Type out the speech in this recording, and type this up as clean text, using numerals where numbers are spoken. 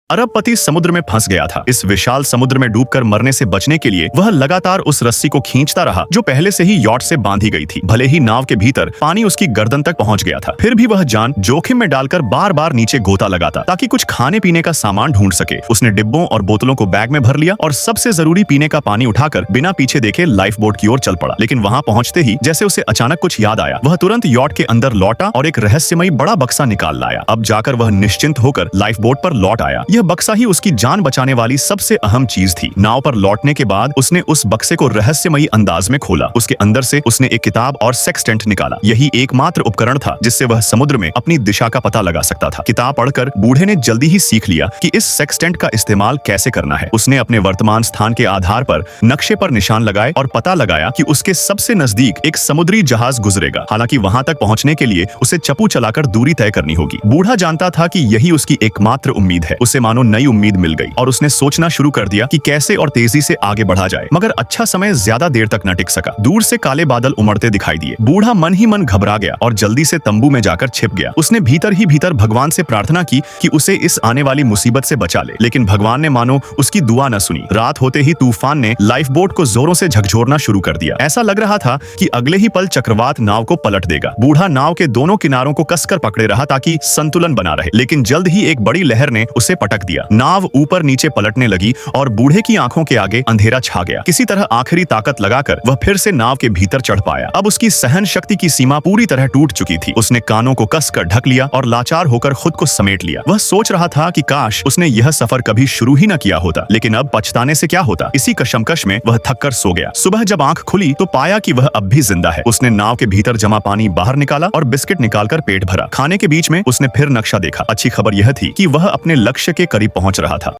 अरबपति समुद्र में फंस गया था। इस विशाल समुद्र में डूबकर मरने से बचने के लिए वह लगातार उस रस्सी को खींचता रहा जो पहले से ही यॉट से बांधी गई थी। भले ही नाव के भीतर पानी उसकी गर्दन तक पहुंच गया था, फिर भी वह जान जोखिम में डालकर बार बार नीचे गोता लगाता ताकि कुछ खाने पीने का सामान ढूंढ सके। उसने डिब्बों और बोतलों को बैग में भर लिया और सबसे जरूरी पीने का पानी उठाकर बिना पीछे देखे लाइफ बोट की ओर चल पड़ा। लेकिन वहां पहुंचते ही जैसे उसे अचानक कुछ याद आया, वह तुरंत यॉट के अंदर लौटा और एक रहस्यमयी बड़ा बक्सा निकाल लाया। अब जाकर वह निश्चिंत होकर लाइफ बोट पर लौट आया। यह बक्सा ही उसकी जान बचाने वाली सबसे अहम चीज थी। नाव पर लौटने के बाद उसने उस बक्से को रहस्यमयी अंदाज में खोला। उसके अंदर से उसने एक किताब और सेक्सटेंट निकाला। यही एकमात्र उपकरण था जिससे वह समुद्र में अपनी दिशा का पता लगा सकता था। किताब पढ़कर बूढ़े ने जल्दी ही सीख लिया कि इस सेक्सटेंट का इस्तेमाल कैसे करना है। उसने अपने वर्तमान स्थान के आधार पर नक्शे पर निशान लगाए और पता लगाया कि उसके सबसे नजदीक एक समुद्री जहाज गुजरेगा। हालांकि वहां तक पहुंचने के लिए उसे चप्पू चलाकर दूरी तय करनी होगी। बूढ़ा जानता था कि यही उसकी एकमात्र उम्मीद है। उसे मानो नई उम्मीद मिल गई और उसने सोचना शुरू कर दिया कि कैसे और तेजी से आगे बढ़ा जाए। मगर अच्छा समय ज्यादा देर तक न टिक सका। दूर से काले बादल उमड़ते दिखाई दिए। बूढ़ा मन ही मन घबरा गया और जल्दी से तंबू में जाकर छिप गया। उसने भीतर ही भीतर भगवान से प्रार्थना की कि उसे इस आने वाली मुसीबत से बचा ले, लेकिन भगवान ने मानो उसकी दुआ न सुनी। रात होते ही तूफान ने लाइफ बोट को जोरों से झकझोरना शुरू कर दिया। ऐसा लग रहा था कि अगले ही पल चक्रवात नाव को पलट देगा। बूढ़ा नाव के दोनों किनारों को कसकर पकड़े रहा ताकि संतुलन बना रहे, लेकिन जल्द ही एक बड़ी लहर ने उसे पटक दिया। नाव ऊपर नीचे पलटने लगी और बूढ़े की आंखों के आगे अंधेरा छा गया। किसी तरह आखिरी ताकत लगाकर वह फिर से नाव के भीतर चढ़ पाया। अब उसकी सहन शक्ति की सीमा पूरी तरह टूट चुकी थी। उसने कानों को कसकर ढक लिया और लाचार होकर खुद को समेट लिया। वह सोच रहा था कि काश उसने यह सफर कभी शुरू ही न किया होता, लेकिन अब पछताने से क्या होता। इसी कशमकश में वह थककर सो गया। सुबह जब आंख खुली तो पाया कि वह अब भी जिंदा है। उसने नाव के भीतर जमा पानी बाहर निकाला और बिस्किट निकालकर पेट भरा। खाने के बीच में उसने फिर नक्शा देखा। अच्छी खबर यह थी कि वह अपने लक्ष्य के करीब पहुंच रहा था।